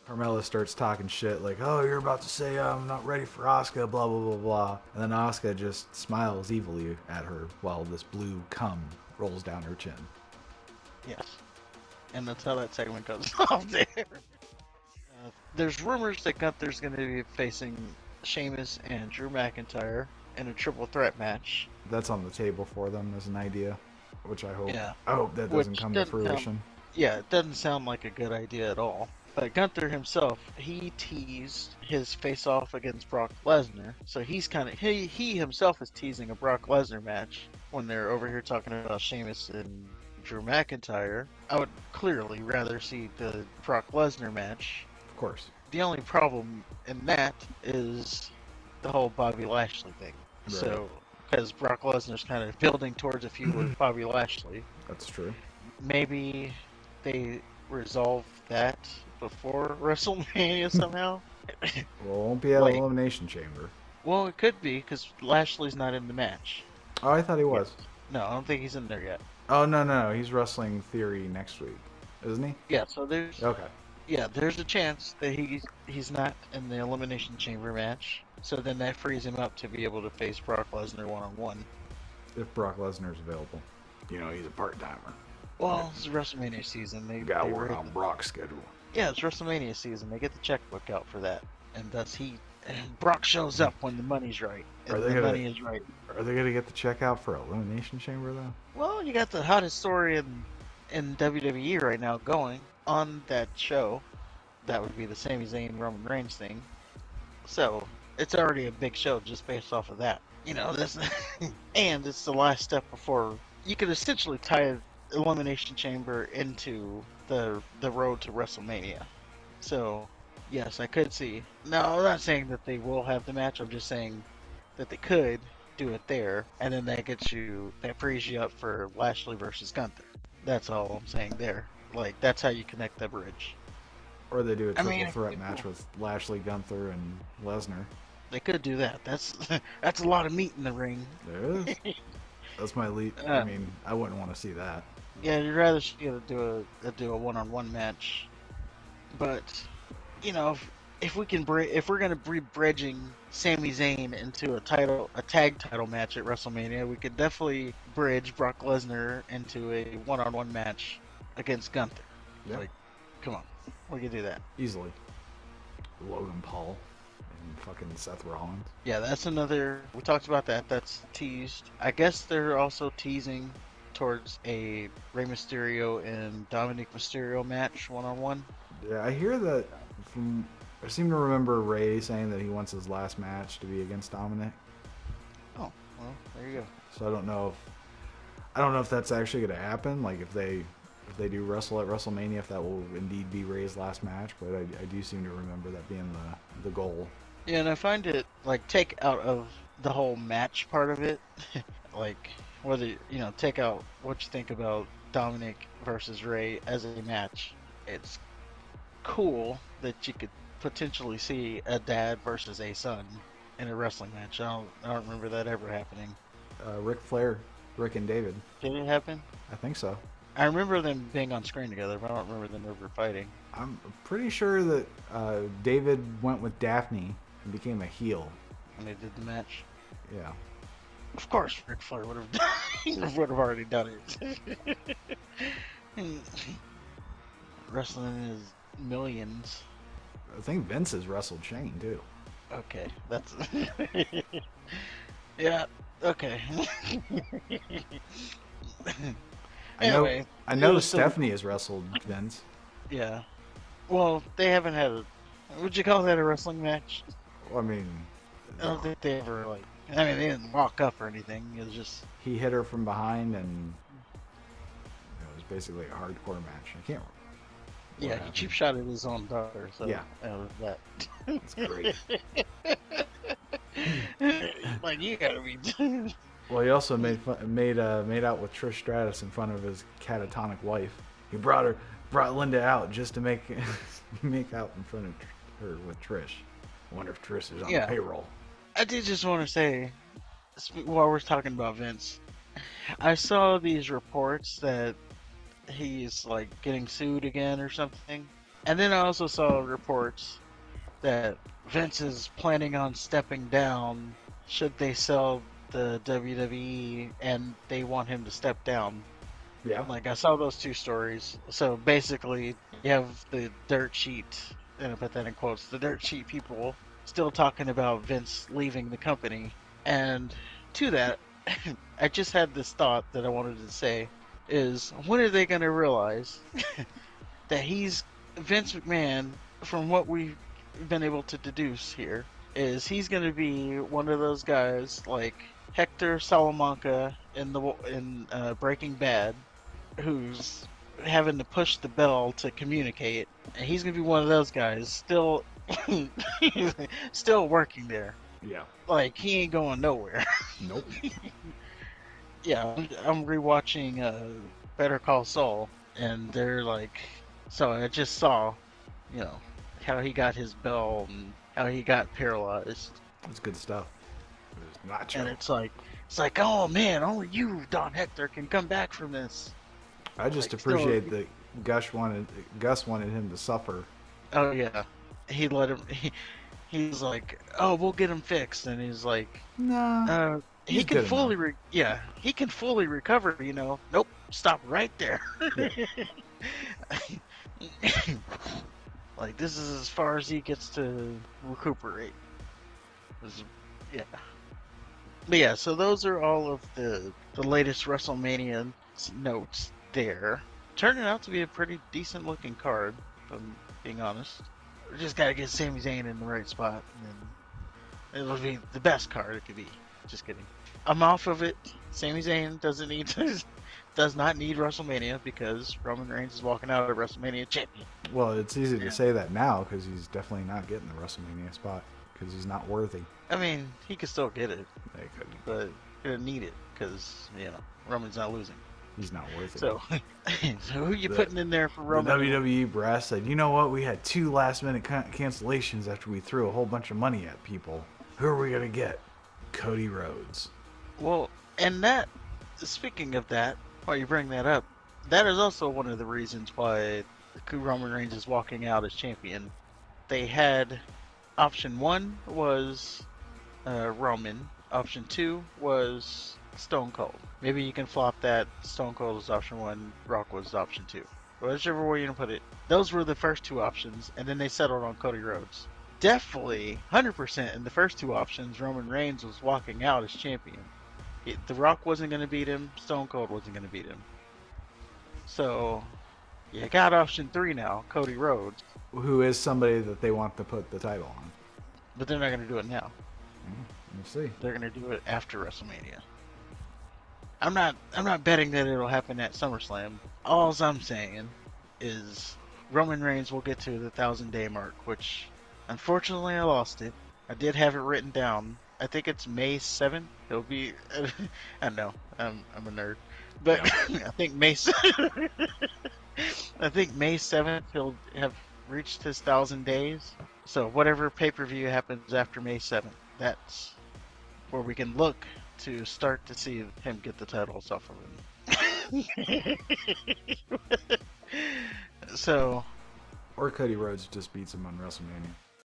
Carmella starts talking shit like, "Oh, you're about to say I'm not ready for Asuka, blah blah blah blah," and then Asuka just smiles evilly at her while this blue cum rolls down her chin. Yes. And that's how that segment goes off there. There's rumors that Gunther's going to be facing Sheamus and Drew McIntyre in a triple threat match. That's on the table for them as an idea, which I hope. Yeah. I hope that doesn't Which come to doesn't sound, fruition. yeah, it doesn't sound like a good idea at all. But Gunther himself, he teased his face-off against Brock Lesnar. So he's he himself is teasing a Brock Lesnar match when they're over here talking about Sheamus and Drew McIntyre. I would clearly rather see the Brock Lesnar match. Of course. The only problem in that is the whole Bobby Lashley thing. Right. So, because Brock Lesnar's kind of building towards a feud with Bobby Lashley. That's true. Maybe they resolve that before WrestleMania somehow. Well, it won't be at Like- Elimination Chamber. Well, it could be because Lashley's not in the match. Oh, I thought he was. No, I don't think he's in there yet. Oh no, he's wrestling Theory next week, isn't he? Yeah, so there's Okay. there's a chance that he's not in the Elimination Chamber match. So then that frees him up to be able to face Brock Lesnar one-on-one. If Brock Lesnar's available. You know, he's a part-timer. Well, it's WrestleMania season. They Work on Brock's schedule. Yeah, it's WrestleMania season. They get the checkbook out for that, and thus Brock shows up when the money's right. And Are they the gonna- money is right. Are they gonna get the check out for Elimination Chamber though? Well, you got the hottest story in WWE right now going on that show. That would be the Sami Zayn Roman Reigns thing. So it's already a big show just based off of that. You know this, and it's the last step before you could essentially tie Elimination Chamber into the road to WrestleMania. So yes, I could see. No, I'm not saying that they will have the match. I'm just saying that they could do it there, and then that frees you up for Lashley versus Gunther. That's all I'm saying there. Like that's how you connect the bridge. Or they do a I triple mean, threat match with Lashley, Gunther, and Lesnar. They could do that. That's that's a lot of meat in the ring. There it is. That's my lead. I mean, I wouldn't want to see that. Yeah, you'd rather see it do a one-on-one match. But you know, if we're gonna be bridging Sami Zayn into a tag title match at WrestleMania, we could definitely bridge Brock Lesnar into a one-on-one match against Gunther. Yeah. Like, come on, we could do that. Easily. Logan Paul and fucking Seth Rollins. Yeah, that's another. We talked about that. That's teased. I guess they're also teasing towards a Rey Mysterio and Dominic Mysterio match one-on-one. Yeah, I hear that from. I seem to remember Ray saying that he wants his last match to be against Dominic. Oh, well, there you go. So I don't know if that's actually going to happen. Like if they do wrestle at WrestleMania, if that will indeed be Ray's last match. But I do seem to remember that being the goal. Yeah, and I find it like take out of the whole match part of it, like whether take out what you think about Dominic versus Ray as a match. It's cool that you could potentially see a dad versus a son in a wrestling match. I don't remember that ever happening. Ric Flair, Rick and David. Did it happen? I think so. I remember them being on screen together, but I don't remember them ever fighting. I'm pretty sure that David went with Daphne and became a heel. When they did the match. Yeah. Of course, Ric Flair would have already done it. Wrestling is millions. I think Vince has wrestled Shane too. Okay, that's yeah. Okay. Anyway, I know it was still- Stephanie has wrestled Vince. Yeah. Well, they haven't had a. Would you call that a wrestling match? Well, I mean, I don't think they ever like. I mean, they didn't walk up or anything. It was just. he hit her from behind, and it was basically a hardcore match. I can't. Yeah, he cheap shotted his own daughter. So Yeah. that was that. It's great. Like you gotta be. Well, he also made out with Trish Stratus in front of his catatonic wife. He brought Linda out just to make out in front of her with Trish. I wonder if Trish is on Yeah. payroll. I did just want to say, while we're talking about Vince, I saw these reports that he's like getting sued again or something. And then I also saw reports that Vince is planning on stepping down should they sell the WWE and they want him to step down. Yeah. Like, I saw those two stories. So basically, you have the dirt sheet, and I put that in quotes, the dirt sheet people still talking about Vince leaving the company. And to that, I just had this thought that I wanted to say is when are they going to realize that he's Vince McMahon, from what we've been able to deduce here, is he's going to be one of those guys like Hector Salamanca in Breaking Bad, who's having to push the bell to communicate, and he's going to be one of those guys still still working there. Yeah. Like, he ain't going nowhere. Nope. Yeah, I'm rewatching Better Call Saul, and they're like, so I just saw, you know, how he got his bell and how he got paralyzed, It's good stuff. It's nacho. and it's like, oh man, only you, Don Hector, can come back from this. I just Like, appreciate that Gus wanted him to suffer. Oh yeah, he let him. He was like, oh, we'll get him fixed, and he's like, Nah. he He's can good fully, enough. he can fully recover. You know, nope, stop right there. Like, this is as far as he gets to recuperate. Yeah. But yeah, so those are all of the latest WrestleMania notes there. Turning out to be a pretty decent looking card, if I'm being honest. We just gotta get Sami Zayn in the right spot, and then it'll be the best card it could be. Just kidding. I'm off of it. Sami Zayn does not need WrestleMania because Roman Reigns is walking out of WrestleMania champion. Well, it's easy Yeah. to say that now because he's definitely not getting the WrestleMania spot because he's not worthy. I mean, he could still get it, They couldn't. but he doesn't need it because, you know, Roman's not losing. He's not worthy. So, so who you The- putting in there for The Roman? WWE brass said, you know what? We had 2 last-minute cancellations after we threw a whole bunch of money at people. Who are we going to get? Cody Rhodes. Well, and that, speaking of that, while you bring that up, that is also one of the reasons why Roman Reigns is walking out as champion. They had option 1 was Roman, option 2 was Stone Cold. Maybe you can flop that. Stone Cold was option 1, Rock was option 2. Whichever way you want to put it. Those were the first 2 options, and then they settled on Cody Rhodes. Definitely, 100% in the first 2 options, Roman Reigns was walking out as champion. The Rock wasn't going to beat him, Stone Cold wasn't going to beat him. So, you got option 3 now, Cody Rhodes, Who is somebody that they want to put the title on. but they're not going to do it now. We'll see. They're going to do it after WrestleMania. I'm not betting that it'll happen at SummerSlam. All I'm saying is Roman Reigns will get to the 1,000-day mark, which unfortunately I lost it. I did have it written down. I think it's May 7th. It'll be I know. I'm a nerd. But I think May I think May 7th he'll have reached his 1,000 days. So whatever pay-per-view happens after May 7th, that's where we can look to start to see him get the titles off of him. So, Or Cody Rhodes just beats him on WrestleMania.